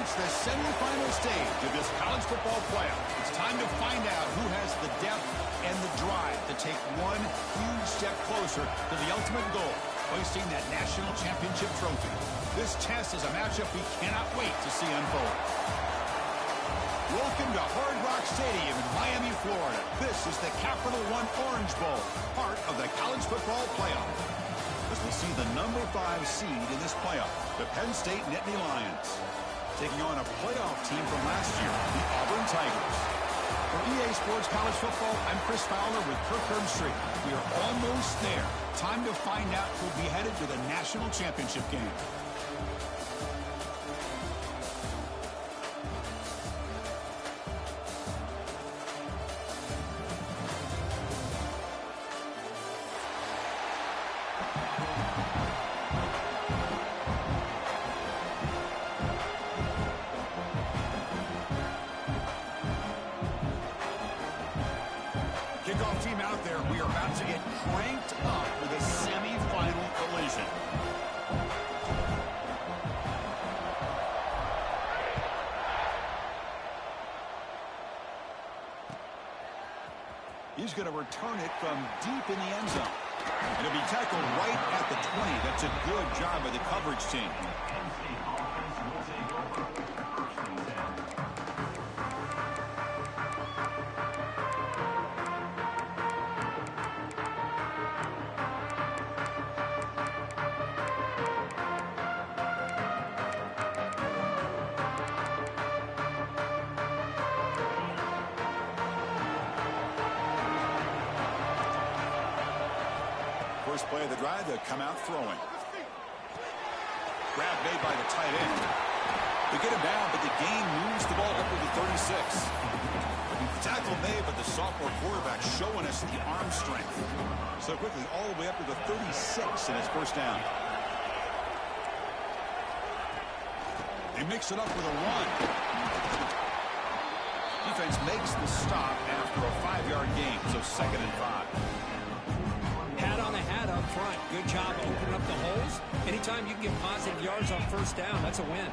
reached the semifinal stage of this college football playoff. It's time to find out who has the depth and the drive to take one huge step closer to the ultimate goal, hoisting that national championship trophy. This test is a matchup we cannot wait to see unfold. Welcome to Hard Rock Stadium in Miami, Florida. This is the Capital One Orange Bowl, part of the college football playoff. As we see the number 5 seed in this playoff, the Penn State Nittany Lions, taking on a playoff team from last year, the Auburn Tigers. For EA Sports College Football, I'm Chris Fowler with Kirk Herbstreit. We are almost there. Time to find out who'll be headed to the national championship game. Kickoff team out there. We are about to get cranked up with a semi-final collision. He's going to return it from deep in the end zone. It'll be tackled right at the 20. That's a good job by the coverage team. First play of the drive, they'll come out throwing. Grab made by the tight end. They get him down, but the gain moves the ball up to the 36. The tackle made, but the sophomore quarterback showing us the arm strength. So quickly, all the way up to the 36 in his first down. They mix it up with a run. Defense makes the stop after a 5-yard gain, so 2nd and 5. Hat on a hat up front. Good job opening up the holes. Anytime you can get positive yards on first down, that's a win.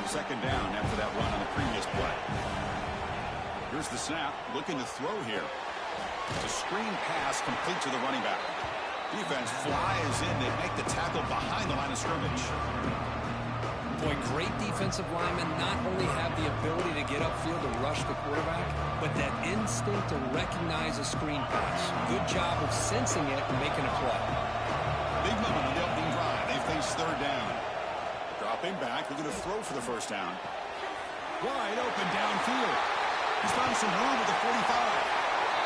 2nd down after that run on the previous play. Here's the snap. Looking to throw here. It's a screen pass complete to the running back. Defense flies in. They make the tackle behind the line of scrimmage. Boy, great defensive linemen not only have the ability to get upfield to rush the quarterback, but that instinct to recognize a screen pass. Good job of sensing it and making a play. Big moment on the opening drive. They face 3rd down. Dropping back. They're going to throw for the first down. Wide open downfield. He's found some room with the 45.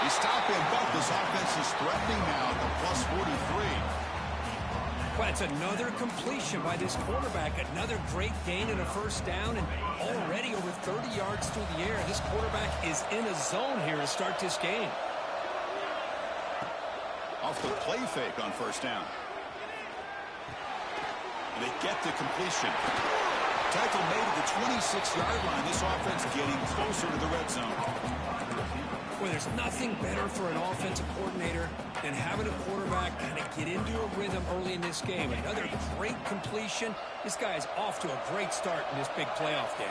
They stop him, but this offense is threatening now at the plus 43. Well, it's another completion by this quarterback. Another great gain and a first down, and already over 30 yards through the air. This quarterback is in a zone here to start this game. Off the play fake on first down. They get the completion. Tackle made at the 26-yard line. This offense getting closer to the red zone. Well, there's nothing better for an offensive coordinator than having a quarterback kind of get into a rhythm early in this game. Another great completion. This guy is off to a great start in this big playoff game.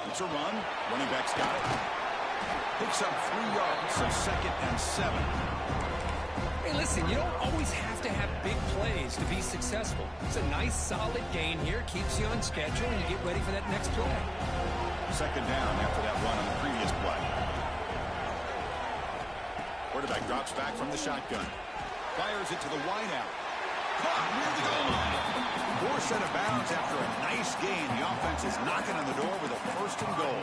It's a run. Running back's got it. Picks up 3 yards, so 2nd and 7. Hey, listen, you don't always have to have big plays to be successful. It's a nice, solid gain here. Keeps you on schedule, and you get ready for that next play. 2nd down after that run on the previous play. Quarterback drops back from the shotgun. Fires it to the wideout. Caught near the goal line. 4 set of bounds after a nice gain. The offense is knocking on the door with a 1st and goal.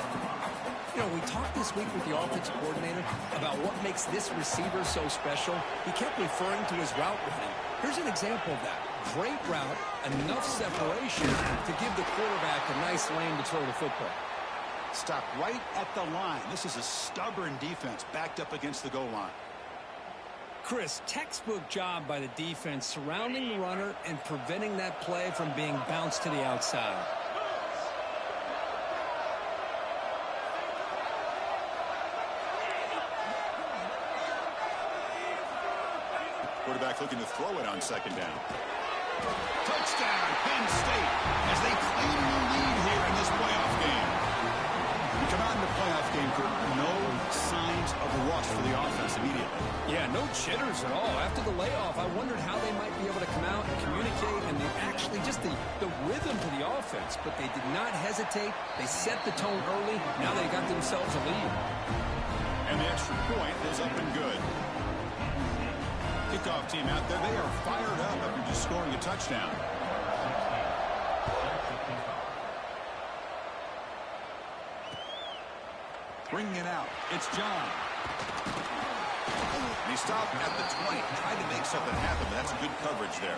You know, we talked this week with the offensive coordinator about what makes this receiver so special. He kept referring to his route running. Here's an example of that. Great route, enough separation to give the quarterback a nice lane to throw the football. Stop right at the line. This is a stubborn defense backed up against the goal line. Chris, textbook job by the defense surrounding the runner and preventing that play from being bounced to the outside. Quarterback looking to throw it on 2nd down. Touchdown, Penn State, as they claim the lead here in this playoff game. We come out in the playoff game for no signs of rust for the offense immediately. Yeah, no jitters at all. After the layoff, I wondered how they might be able to come out and communicate, and actually just the rhythm to the offense. But they did not hesitate. They set the tone early. Now they got themselves a lead. And the extra point is up and good. Kickoff team out there, they are fired up after just scoring a touchdown. Bringing it out, it's John. And he stopped at the 20, tried to make something happen, but that's a good coverage there.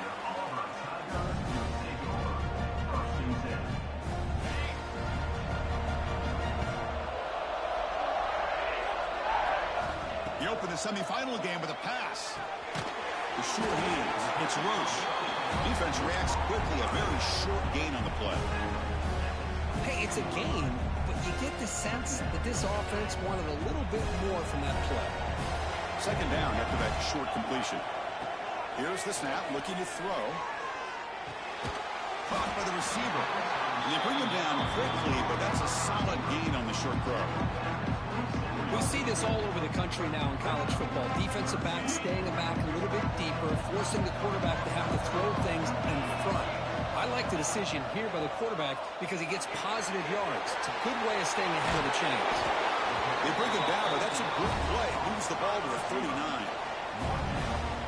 He opened the semifinal game with a pass. The sure hands, it's Roche. Defense reacts quickly, a very short gain on the play. Hey, it's a game, but you get the sense that this offense wanted a little bit more from that play. Second down after that short completion. Here's the snap, looking to throw. Caught by the receiver. And they bring him down quickly, but that's a solid gain on the short throw. We see this all over the country now in college football. Defensive backs staying back a little bit deeper, forcing the quarterback to have to throw things in front. I like the decision here by the quarterback because he gets positive yards. It's a good way of staying ahead of the chains. They bring him down, but that's a good play. Moves the ball to the 39.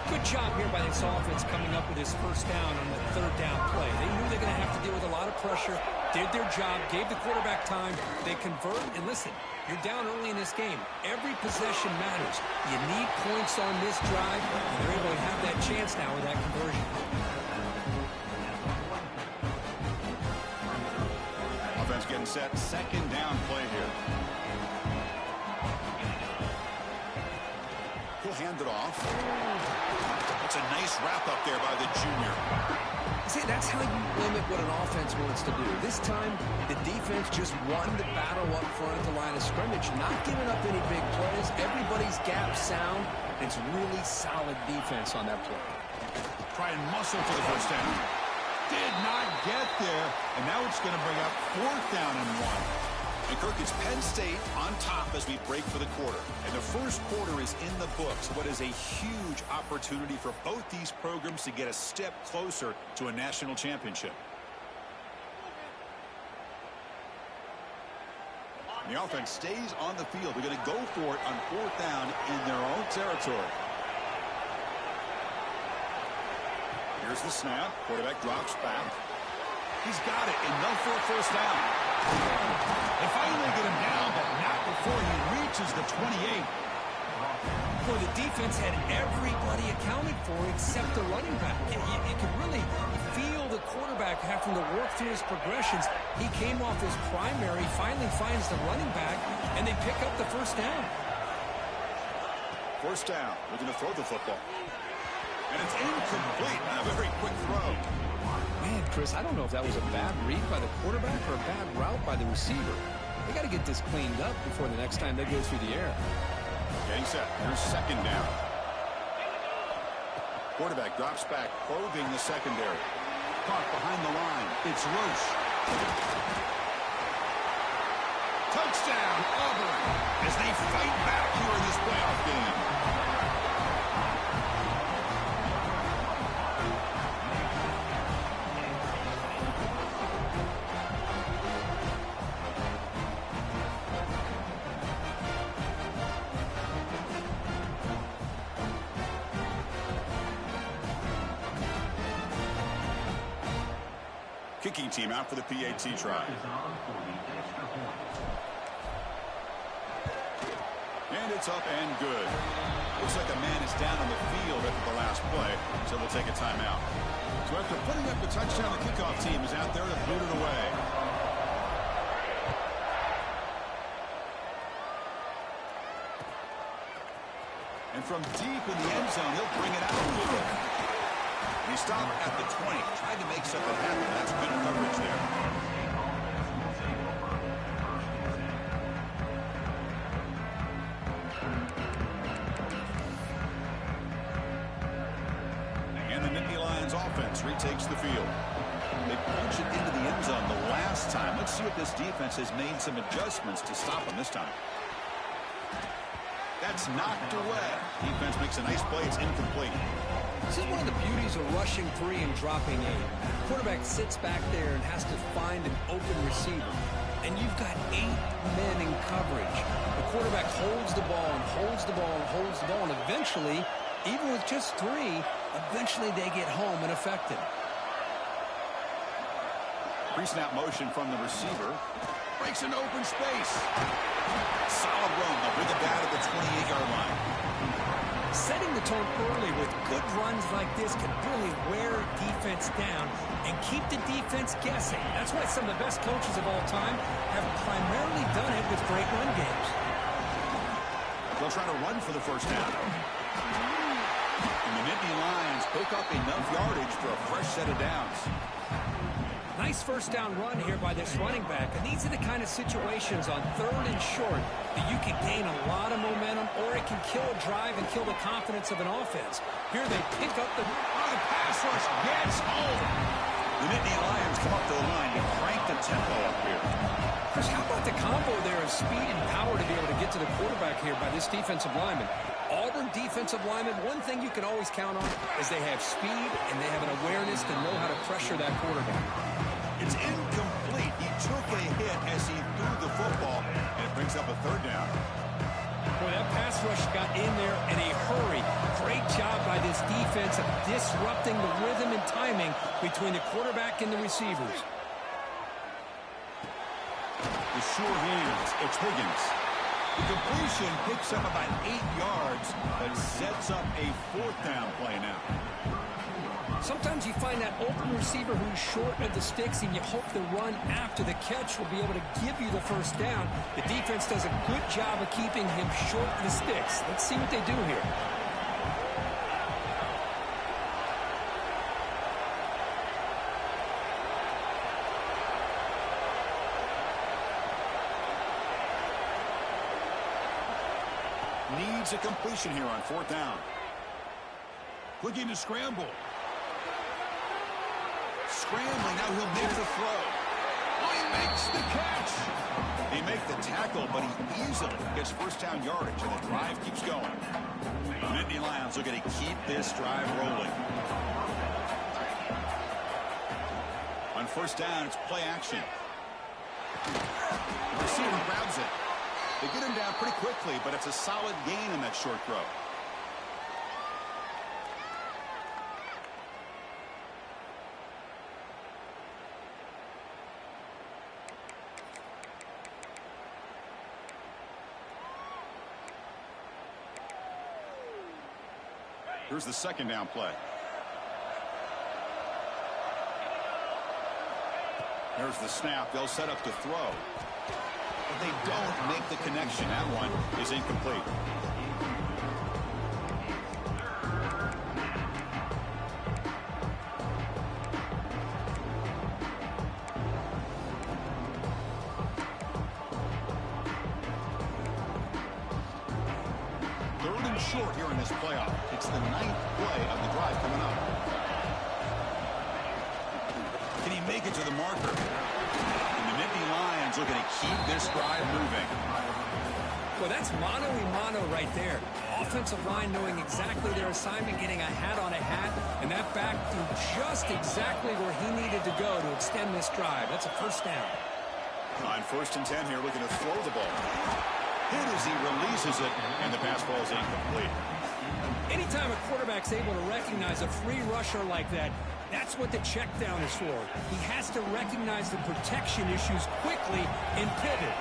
Good job here by this offense coming up with his first down on the third down play. They knew they're going to have to deal with a lot of pressure, did their job, gave the quarterback time. They convert, and listen, you're down early in this game. Every possession matters. You need points on this drive, and they're able to have that chance now with that conversion. Offense getting set, second down play here. He'll hand it off. That's a nice wrap up there by the junior. See, that's how you limit what an offense wants to do. This time, the defense just won the battle up front at the line of scrimmage, not giving up any big plays. Everybody's gap sound. It's really solid defense on that play. Try and muscle for the first down. Did not get there, and now it's going to bring up fourth down and 1. And Kirk, it's Penn State on top as we break for the quarter. And the first quarter is in the books. What is a huge opportunity for both these programs to get a step closer to a national championship. And the offense stays on the field. They're going to go for it on fourth down in their own territory. Here's the snap. Quarterback drops back. He's got it. Enough for a first down. They finally get him down, but not before he reaches the 28. Boy, the defense had everybody accounted for except the running back. You could really feel the quarterback having to work through his progressions. He came off his primary, finally finds the running back, and they pick up the first down. First down. Looking to throw the football. And it's incomplete. A very quick throw. Man, Chris, I don't know if that was a bad read by the quarterback or a bad route by the receiver. They got to get this cleaned up before the next time they go through the air. Getting set. Here's second down. Quarterback drops back, probing the secondary. Caught behind the line. It's Roche. Touchdown, Auburn, as they fight back here in this playoff game. Kicking team out for the PAT try. And it's up and good. Looks like a man is down on the field after the last play, so they'll take a timeout. So after putting up the touchdown, the kickoff team is out there to boot it away. And from deep in the end zone, they'll bring it out with it. He stopped at the 20, tried to make something happen. That's good coverage there. And the Nittany Lions offense retakes the field. They punch it into the end zone the last time. Let's see if this defense has made some adjustments to stop them this time. That's knocked away. Defense makes a nice play. It's incomplete. This is one of the beauties of rushing 3 and dropping 8. Quarterback sits back there and has to find an open receiver. And you've got 8 men in coverage. The quarterback holds the ball and holds the ball and holds the ball. And eventually, even with just 3, eventually they get home and affected. Pre-snap motion from the receiver. Breaks an open space. Solid run with the bat at the 28-yard line. Setting the tone early with good runs like this can really wear defense down and keep the defense guessing. That's why some of the best coaches of all time have primarily done it with great run games. They'll try to run for the first down. And the Nittany Lions pick up enough yardage for a fresh set of downs. Nice first down run here by this running back. And these are the kind of situations on 3rd and short that you can gain a lot of momentum, or it can kill a drive and kill the confidence of an offense. Here they pick up the pass rush gets home. The Nittany Lions come up to the line to crank the tempo up here. Chris, how about the combo there of speed and power to be able to get to the quarterback here by this defensive lineman? Auburn defensive linemen, one thing you can always count on is they have speed and they have an awareness to know how to pressure that quarterback. It's incomplete. He took a hit as he threw the football, and it brings up a 3rd down. Boy, that pass rush got in there in a hurry. Great job by this defense of disrupting the rhythm and timing between the quarterback and the receivers. The sure hands, it's Higgins. The completion picks up about 8 yards, but sets up a 4th down play now. Sometimes you find that open receiver who's short of the sticks, and you hope the run after the catch will be able to give you the first down. The defense does a good job of keeping him short of the sticks. Let's see what they do here. Needs a completion here on 4th down. Looking to scramble. Scrambling, now he'll make the throw. Oh, he makes the catch. He makes the tackle, but he easily gets first down yardage, and the drive keeps going. The Nittany Lions looking to keep this drive rolling. On first down, it's play action. The receiver grabs it. They get him down pretty quickly, but it's a solid gain in that short throw. Here's the 2nd down play. There's the snap. They'll set up to throw. But they don't make the connection. That one is incomplete. Short here in this playoff. It's the 9th play of the drive coming up. Can he make it to the marker? And the Nittany Lions looking to keep this drive moving. Well, that's mano-a-mano right there. Offensive line knowing exactly their assignment, getting a hat on a hat, and that back through just exactly where he needed to go to extend this drive. That's a first down. On 1st and 10 here, looking to throw the ball. Hit as he releases it, and the pass ball is incomplete. Anytime a quarterback's able to recognize a free rusher like that, that's what the check down is for. He has to recognize the protection issues quickly and pivot.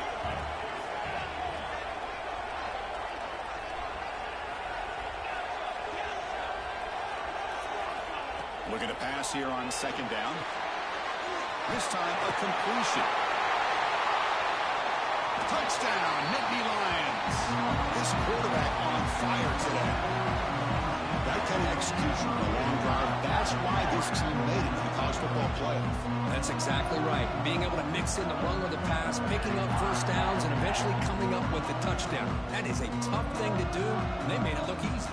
Looking to pass here on 2nd down. This time a completion. Touchdown, Nittany Lions. This quarterback on fire today. That kind of execution on a long drive, that's why this team made it to the college football playoff. That's exactly right. Being able to mix in the run with the pass, picking up first downs, and eventually coming up with the touchdown. That is a tough thing to do, and they made it look easy.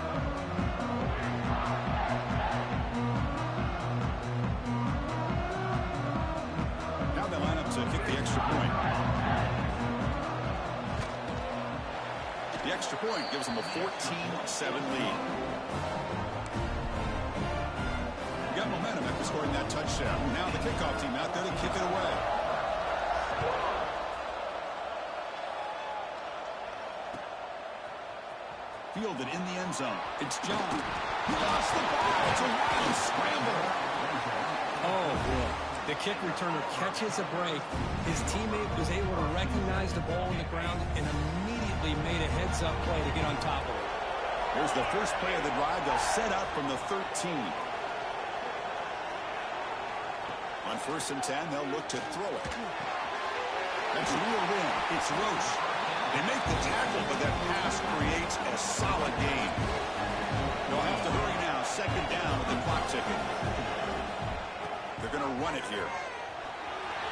extra point. The extra point gives them a 14-7 lead. You got momentum after scoring that touchdown. Now the kickoff team out there to kick it away. Fielded in the end zone. It's John. He lost the ball. It's a wild scramble. Oh, boy. The kick returner catches a break. His teammate was able to recognize the ball on the ground and immediately made a heads-up play to get on top of it. Here's the first play of the drive. They'll set up from the 13. On 1st and 10, they'll look to throw it. That's reeled in. It's Roche. They make the tackle, but that pass creates a solid gain. They'll have to hurry now. 2nd down with the clock ticking. They're going to run it here.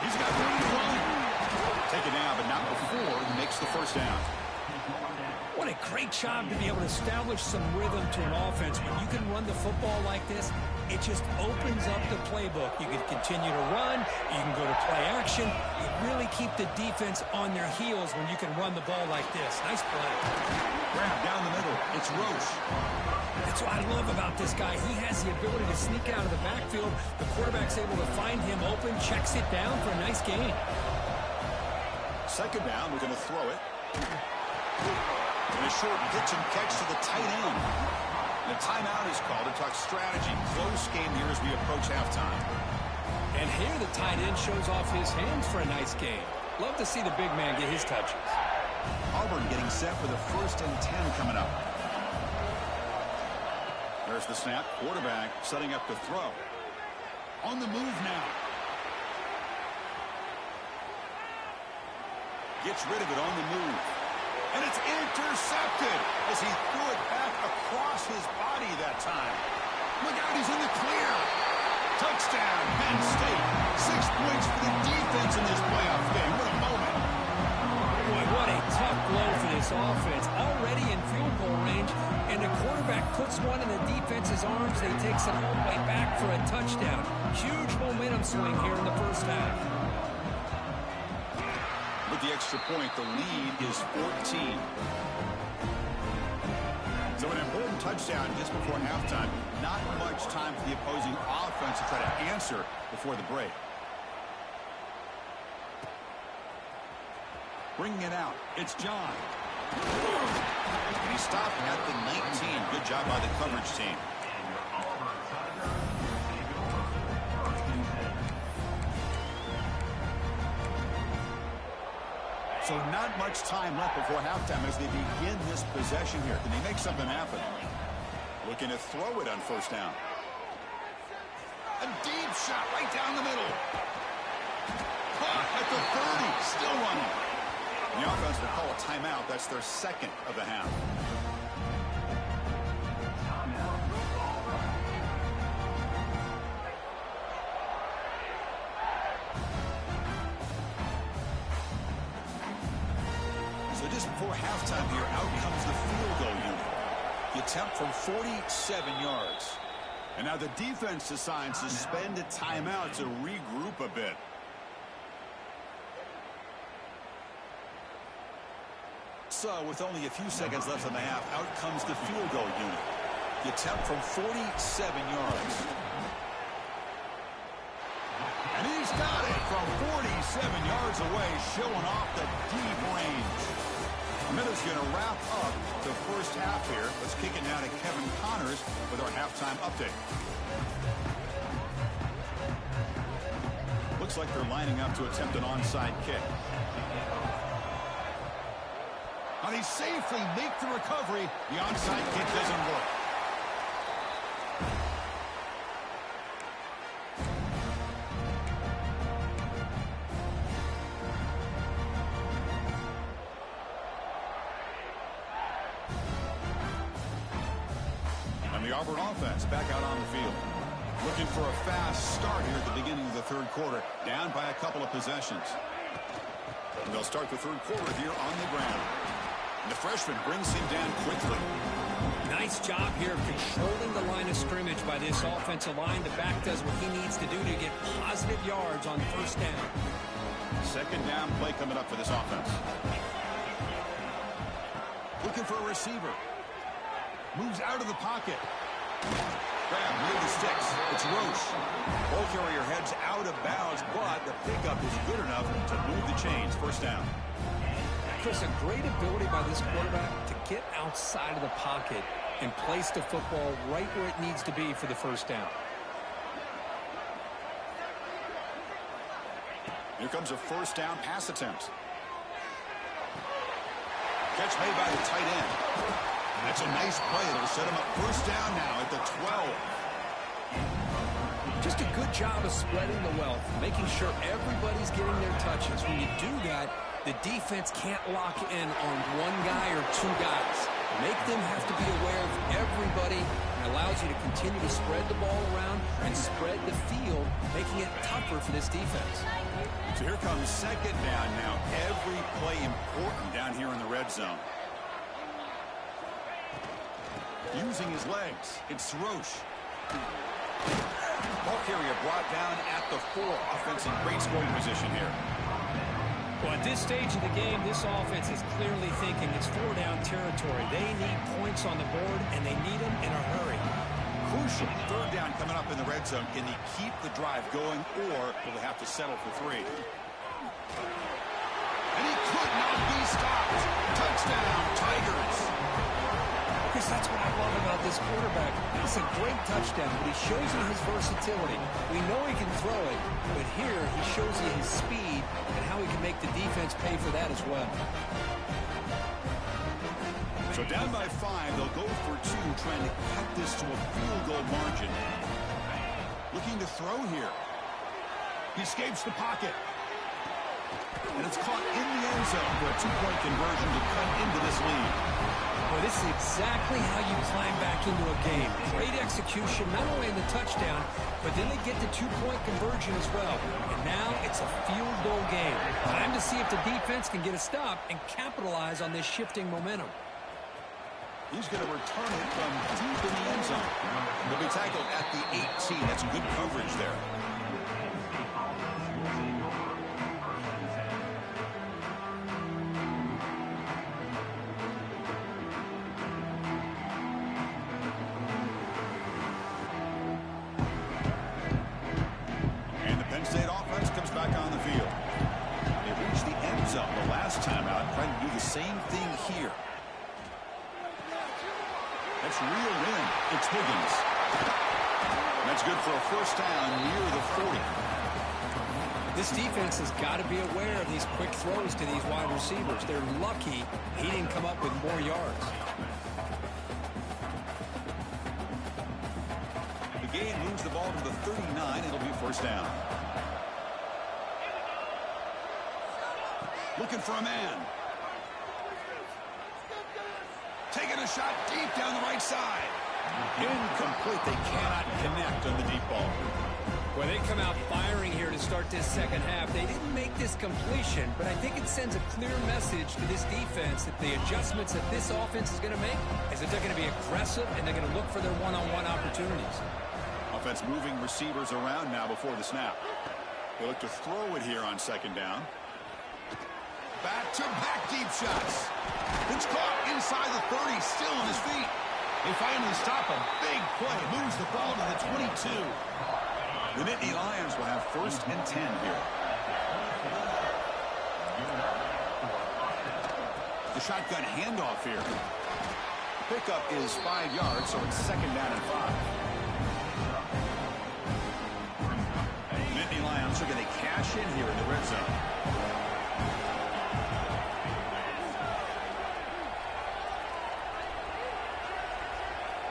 He's got room to run. Take it now, but not before he makes the 1st down. What a great job to be able to establish some rhythm to an offense. When you can run the football like this, it just opens up the playbook. You can continue to run. You can go to play action. You really keep the defense on their heels when you can run the ball like this. Nice play. Grab down the middle. It's Roche. That's what I love about this guy. He has the ability to sneak out of the backfield. The quarterback's able to find him open, checks it down for a nice gain. 2nd down, we're going to throw it. And a short pitch and catch to the tight end. And a timeout is called to talk strategy. Close game here as we approach halftime. And here the tight end shows off his hands for a nice gain. Love to see the big man get his touches. Auburn getting set for the 1st and 10 coming up. There's the snap. Quarterback setting up to throw. On the move now. Gets rid of it on the move. And it's intercepted as he threw it back across his body that time. Look out, he's in the clear. Touchdown, Penn State. 6 points for the defense in this playoff game. What a moment. Boy, what a tough blow for this offense. Already in field goal range, and the quarterback puts one in the defense's arms. They take it all the way back for a touchdown. Huge momentum swing here in the 1st half. With the extra point, the lead is 14. So an important touchdown just before halftime. Not much time for the opposing offense to try to answer before the break. Bringing it out, it's John. And he stopped at the 19. Good job by the coverage team. So not much time left before halftime as they begin this possession here. Can they make something happen? Looking to throw it on 1st down. A deep shot right down the middle. At the 30, still running. The offense will call a timeout. That's their 2nd of the half. So just before halftime here, out comes the field goal unit. The attempt from 47 yards. And now the defense decides to spend a timeout to regroup a bit. So with only a few seconds left in the half, out comes the field goal unit. The attempt from 47 yards. And he's got it from 47 yards away, showing off the deep range. Miller's going to wrap up the 1st half here. Let's kick it now to Kevin Connors with our halftime update. Looks like they're lining up to attempt an onside kick. And they safely make the recovery. The onside kick doesn't work. And the Auburn offense back out on the field. Looking for a fast start here at the beginning of the 3rd quarter. Down by a couple of possessions. And they'll start the 3rd quarter here on the ground. And the freshman brings him down quickly. Nice job here controlling the line of scrimmage by this offensive line. The back does what he needs to do to get positive yards on 1st down. Second down play coming up for this offense. Looking for a receiver. Moves out of the pocket. Grab near the sticks. It's Roche. Ball carrier heads out of bounds, but the pickup is good enough to move the chains. First down. Chris, a great ability by this quarterback to get outside of the pocket and place the football right where it needs to be for the first down. Here comes a first down pass attempt. Catch made by the tight end. That's a nice play. It'll set him up first down now at the 12. Just a good job of spreading the wealth, making sure everybody's getting their touches. When you do that, the defense can't lock in on one guy or two guys. Make them have to be aware of everybody, and allows you to continue to spread the ball around and spread the field, making it tougher for this defense. So here comes second down now. Every play important down here in the red zone. Using his legs, it's Roche. Ball carrier brought down at the 4. Offense in great scoring position here. Well, at this stage of the game, this offense is clearly thinking it's 4-down territory. They need points on the board, and they need them in a hurry. Crucial. Third down coming up in the red zone. Can he keep the drive going, or will they have to settle for 3? And he could not be stopped. Touchdown, Tigers. Chris, that's what I love about this quarterback. It's a great touchdown, but he shows you his versatility. We know he can throw it, but here he shows you his speed and how he can make the defense pay for that as well. So down by 5, they'll go for 2, trying to cut this to a field goal margin. Looking to throw here. He escapes the pocket. And it's caught in the end zone for a 2-point conversion to cut into this lead. Well, this is exactly how you climb back into a game. Great execution, not only in the touchdown, but then they get the 2-point conversion as well. And now it's a field goal game. Time to see if the defense can get a stop and capitalize on this shifting momentum. He's going to return it from deep in the end zone. He'll be tackled at the 18. That's good coverage there. And the Penn State offense comes back on the field. They reached the end zone the last time out, trying to do the same thing here. That's reeled in. It's Higgins. That's good for a first down near the 40. This defense has got to be aware of these quick throws to these wide receivers. They're lucky he didn't come up with more yards. The gain moves the ball to the 39. It'll be first down. Looking for a man. Taking a shot deep down the right side. Incomplete. They cannot connect on the deep ball. Well, they come out firing here to start this second half. They didn't make this completion, but I think it sends a clear message to this defense that the adjustments that this offense is going to make is that they're going to be aggressive and they're going to look for their one-on-one opportunities. Offense moving receivers around now before the snap. They look to throw it here on second down. Back-to-back deep shots. It's caught inside the 30, still on his feet. They finally stop a big play. Moves the ball to the 22. The Nittany Lions will have first and 10 here. The shotgun handoff here. Pickup is 5 yards, so it's second down and 5. The Nittany Lions are going to cash in here in the red zone.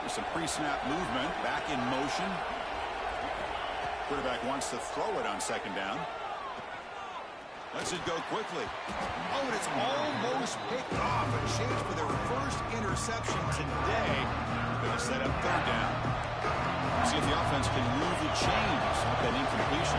Some pre-snap movement, back in motion. Quarterback wants to throw it on second down. Lets it go quickly. Oh, and it's almost picked off. A chance for their first interception today. Going to set up third down. See if the offense can move the chains with that incompletion.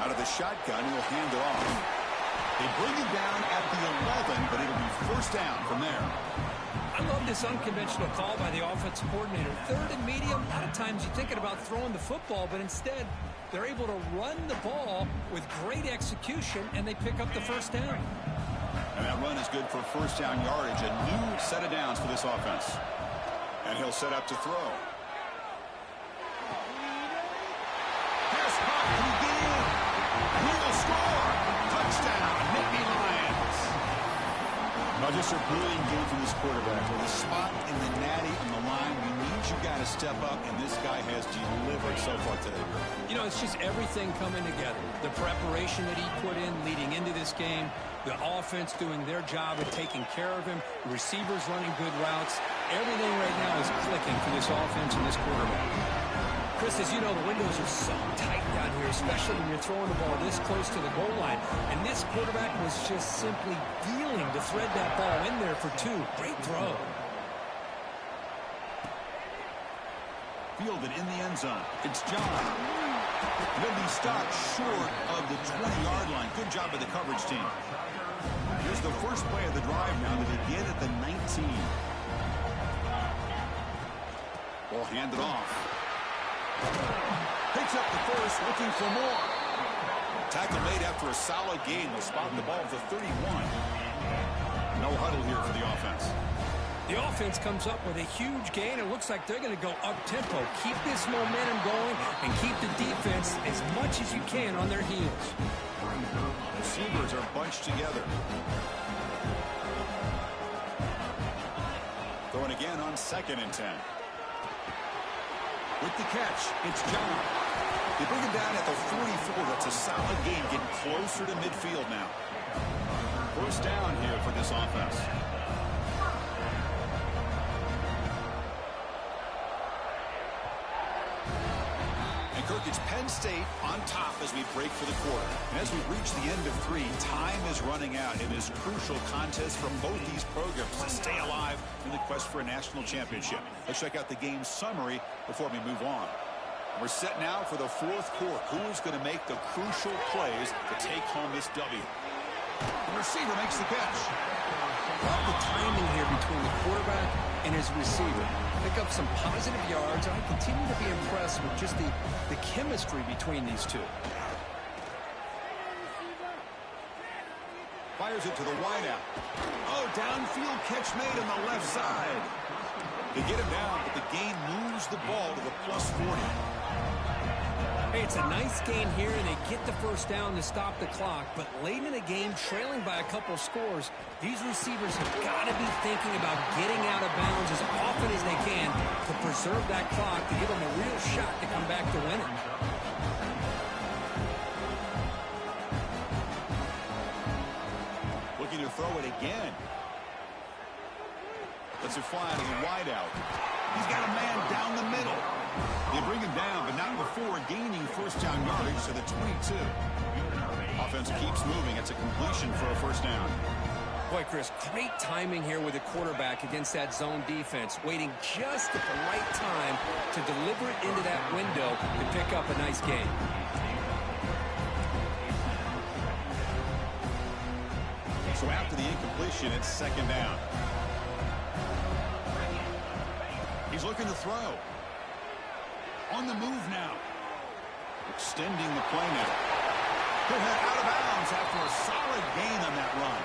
Out of the shotgun, he'll hand it off. They bring it down at the 11, but it'll be first down from there. I love this unconventional call by the offensive coordinator. Third and medium, a lot of times you're thinking about throwing the football, but instead they're able to run the ball with great execution, and they pick up the first down. And that run is good for first down yardage, a new set of downs for this offense. And he'll set up to throw. Here's Hunt, can he get in? And he will score! Touchdown, Nittany Lions! Now just a brilliant game from this quarterback. With a spot in the natty on the line, we need you guys to step up, and this guy has delivered so far today. You know, it's just everything coming together. The preparation that he put in leading into this game, the offense doing their job of taking care of him, the receivers running good routes. Everything right now is clicking for this offense and this quarterback. Chris, as you know, the windows are so tight down here, especially when you're throwing the ball this close to the goal line. And this quarterback was just simply dealing to thread that ball in there for two. Great throw. Fielded in the end zone. It's John. Will be stopped short of the 20-yard line. Good job by the coverage team. Here's the first play of the drive now to begin at the 19. Ball handed off. Picks up the first, looking for more. Tackle made after a solid gain. They'll spot the ball at the 31. No huddle here for the offense. The offense comes up with a huge gain. It looks like they're going to go up-tempo. Keep this momentum going and keep the defense as much as you can on their heels. Receivers are bunched together. Throwing again on 2nd and 10. With the catch, it's John. They bring him down at the 44. That's a solid gain, getting closer to midfield now. First down here for this offense. And Kirk, it's Penn State on top as we break for the quarter. And as we reach the end of 3, time is running out in this crucial contest from both these programs to stay alive in the quest for a national championship. Let's check out the game summary before we move on. We're set now for the 4th quarter. Who is going to make the crucial plays to take home this W? The receiver makes the catch. Love the timing here between the quarterback and his receiver. Pick up some positive yards. I continue to be impressed with just the chemistry between these two. Fires it to the wideout. Oh, downfield catch made on the left side. They get him down, but the gain moves the ball to the plus 40. Hey, it's a nice gain here, and they get the first down to stop the clock. But late in the game, trailing by a couple scores, these receivers have got to be thinking about getting out of bounds as often as they can to preserve that clock, to give them a real shot to come back to win it. Looking to throw it again. Lets it fly to the wideout. He's got a man down the middle. They bring him down, but not before gaining first down yardage to the 22. Offense keeps moving. It's a completion for a first down. Boy, Chris, great timing here with the quarterback against that zone defense, waiting just at the right time to deliver it into that window to pick up a nice gain. So after the incompletion, it's 2nd down. He's looking to throw. On the move now. Extending the play now. He'll head out of bounds after a solid gain on that run.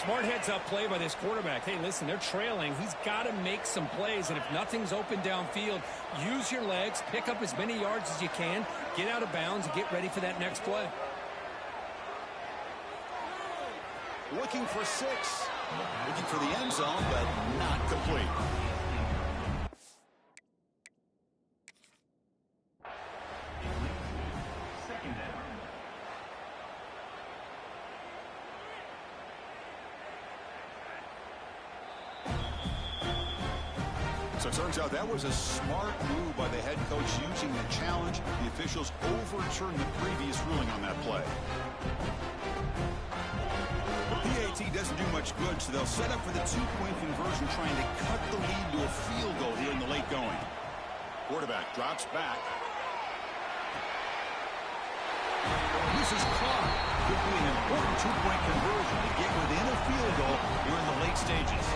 Smart heads-up play by this quarterback. Hey, listen, they're trailing. He's got to make some plays, and if nothing's open downfield, use your legs, pick up as many yards as you can, get out of bounds, and get ready for that next play. Looking for 6. Looking for the end zone, but not complete. So it turns out that was a smart move by the head coach using the challenge. The officials overturned the previous ruling on that play. The PAT doesn't do much good, so they'll set up for the 2-point conversion, trying to cut the lead to a field goal here in the late going. Quarterback drops back. He This is caught. Could be an important two-point conversion to get within a field goal here in the late stages.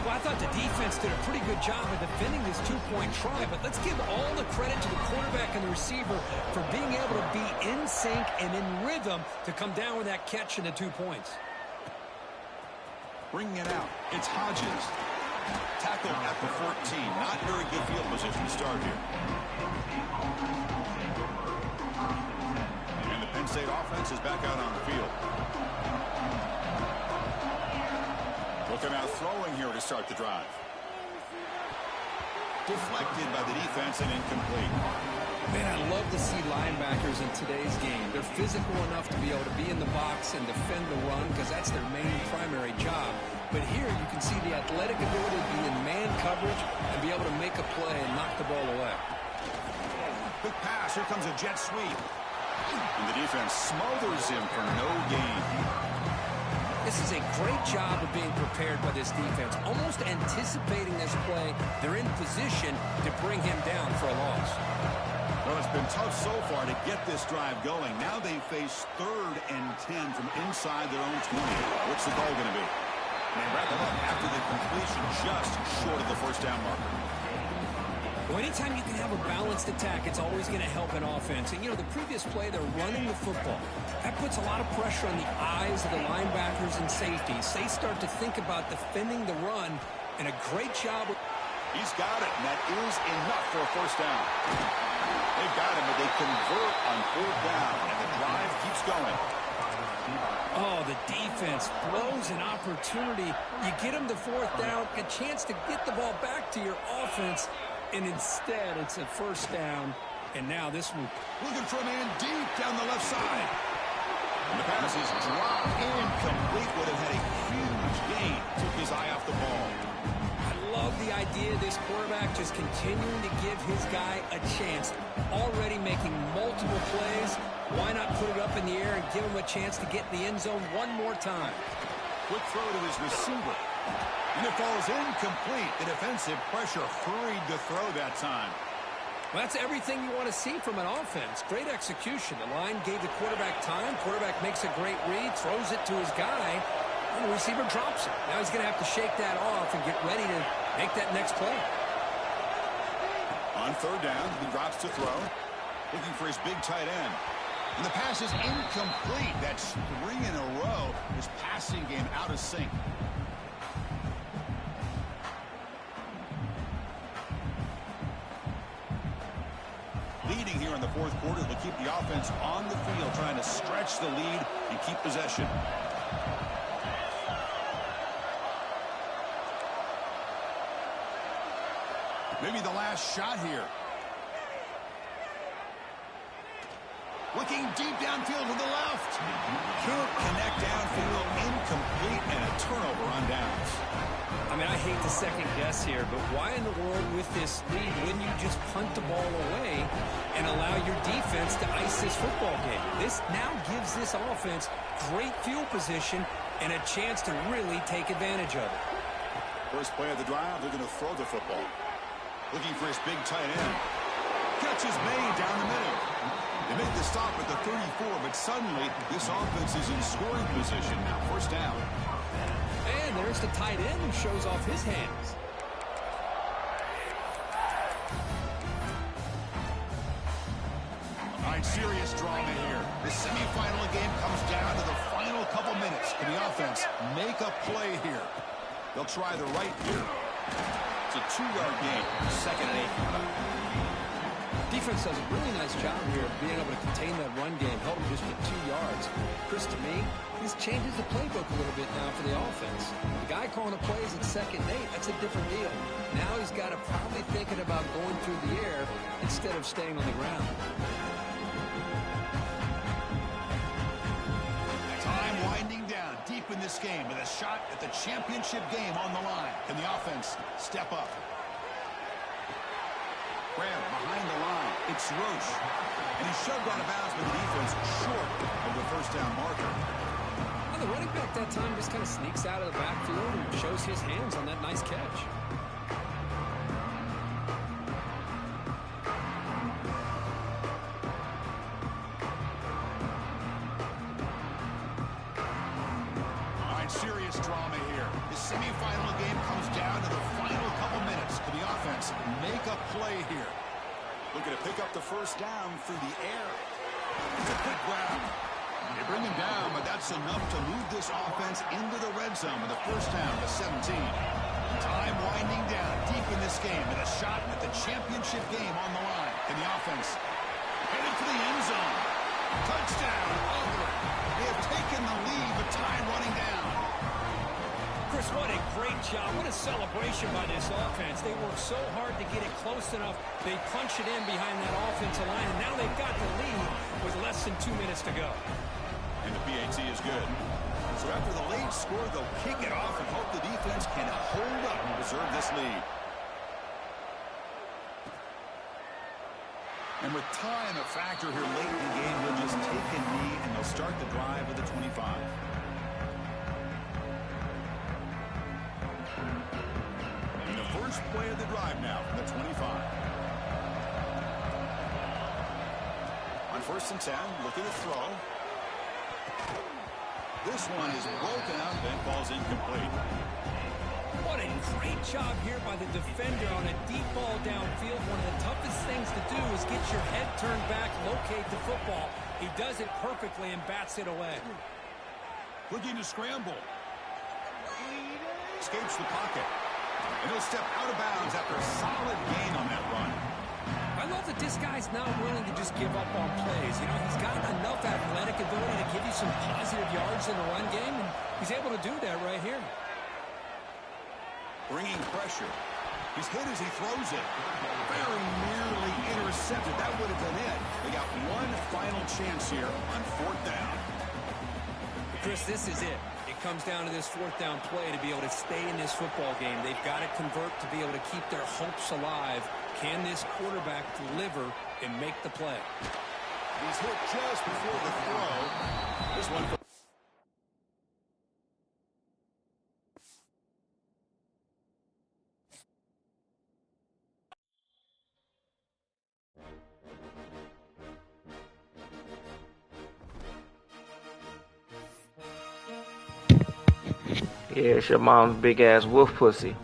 Well, I thought the defense did a pretty good job of defending this two-point try, but let's give all the credit to the quarterback and the receiver for being able to be in sync and in rhythm to come down with that catch and the 2 points. Bringing it out, it's Hodges. Tackled at the 14. Not very good field position to start here. And the Penn State offense is back out on the field. Looking out throwing here to start the drive. Deflected by the defense and incomplete. Man, I love to see linebackers in today's game. They're physical enough to be able to be in the box and defend the run because that's their main primary job. But here you can see the athletic ability to be in man coverage and be able to make a play and knock the ball away. Big pass. Here comes a jet sweep. And the defense smothers him for no gain. This is a great job of being prepared by this defense. Almost anticipating this play, they're in position to bring him down for a loss. Well, it's been tough so far to get this drive going. Now they face 3rd and 10 from inside their own 20. What's the goal going to be? And they wrap it up after the completion just short of the first down marker. Well, anytime you can have a balanced attack, it's always going to help an offense. And, you know, the previous play, they're running the football. That puts a lot of pressure on the eyes of the linebackers and safeties. They start to think about defending the run, and a great job. He's got it, and that is enough for a first down. They've got him, but they convert on 4th down, and the drive keeps going. Oh, the defense blows an opportunity. You get them to 4th down, a chance to get the ball back to your offense. And instead, it's a first down. And now this one. Looking for a man deep down the left side. And the pass is dropped incomplete. Would have had a huge gain. Took his eye off the ball. I love the idea of this quarterback just continuing to give his guy a chance. Already making multiple plays. Why not put it up in the air and give him a chance to get in the end zone one more time? Quick throw to his receiver. And it falls incomplete. The defensive pressure hurried the throw that time. Well, that's everything you want to see from an offense. Great execution. The line gave the quarterback time. Quarterback makes a great read, throws it to his guy, and the receiver drops it. Now he's going to have to shake that off and get ready to make that next play. On 3rd down, he drops to throw. Looking for his big tight end. And the pass is incomplete. That's 3 in a row. His passing game out of sync. Leading here in the 4th quarter will keep the offense on the field, trying to stretch the lead and keep possession. Maybe the last shot here. Looking deep downfield to the left. Can't connect downfield, incomplete, and a turnover on downs. I mean, I hate to second guess here, but why in the world with this lead wouldn't you just punt the ball away and allow your defense to ice this football game? This now gives this offense great field position and a chance to really take advantage of it. First play of the drive, they're going to throw the football. Looking for his big tight end. Catch is made down the middle. They make the stop at the 34, but suddenly this offense is in scoring position now. First down. And there's the tight end who shows off his hands. All right, serious drama here. The semifinal game comes down to the final couple minutes. Can the offense make a play here? They'll try the right here. It's a 2-yard gain. 2nd and 8. Defense does a really nice job here of being able to contain that run game, help him just with 2 yards. Chris, to me, this changes the playbook a little bit now for the offense. The guy calling the plays at 2nd and 8, that's a different deal. Now he's got to probably thinking about going through the air instead of staying on the ground. Time winding down deep in this game with a shot at the championship game on the line. Can the offense step up? Grab behind the line. It's Roche. And he's shoved out of bounds with the defense short of the first down marker. Well, the running back that time just kind of sneaks out of the backfield and shows his hands on that nice catch. a play here. Looking to pick up the first down through the air. It's a quick grab. They bring him down, but that's enough to move this offense into the red zone with a first down to 17. Time winding down deep in this game, and a shot at the championship game on the line. And the offense headed for the end zone. Touchdown, Auburn. They have taken the lead with time running down. Chris, what a great job. What a celebration by this offense. They worked so hard to get it close enough. They punch it in behind that offensive line, and now they've got the lead with less than 2 minutes to go. And the PAT is good. So after the late score, they'll kick it off and hope the defense can hold up and preserve this lead. And with time a factor here late in the game, they'll just take a knee and they'll start the drive with the 25. And the first play of the drive now from the 25. On 1st and 10, looking to throw. This one is broken out and falls incomplete. What a great job here by the defender on a deep ball downfield. One of the toughest things to do is get your head turned back, locate the football. He does it perfectly and bats it away. Looking to scramble. Escapes the pocket. And he'll step out of bounds after a solid gain on that run. I love that this guy's not willing to just give up on plays. You know, he's got enough athletic ability to give you some positive yards in the run game, and he's able to do that right here. Bringing pressure. He's hit as he throws it. Very nearly intercepted. That would have been it. They got one final chance here on 4th down. Chris, this is it. It comes down to this 4th down play to be able to stay in this football game. They've got to convert to be able to keep their hopes alive. Can this quarterback deliver and make the play? He's hit just before the throw. This one. Yeah, it's your mom's big ass wolf pussy.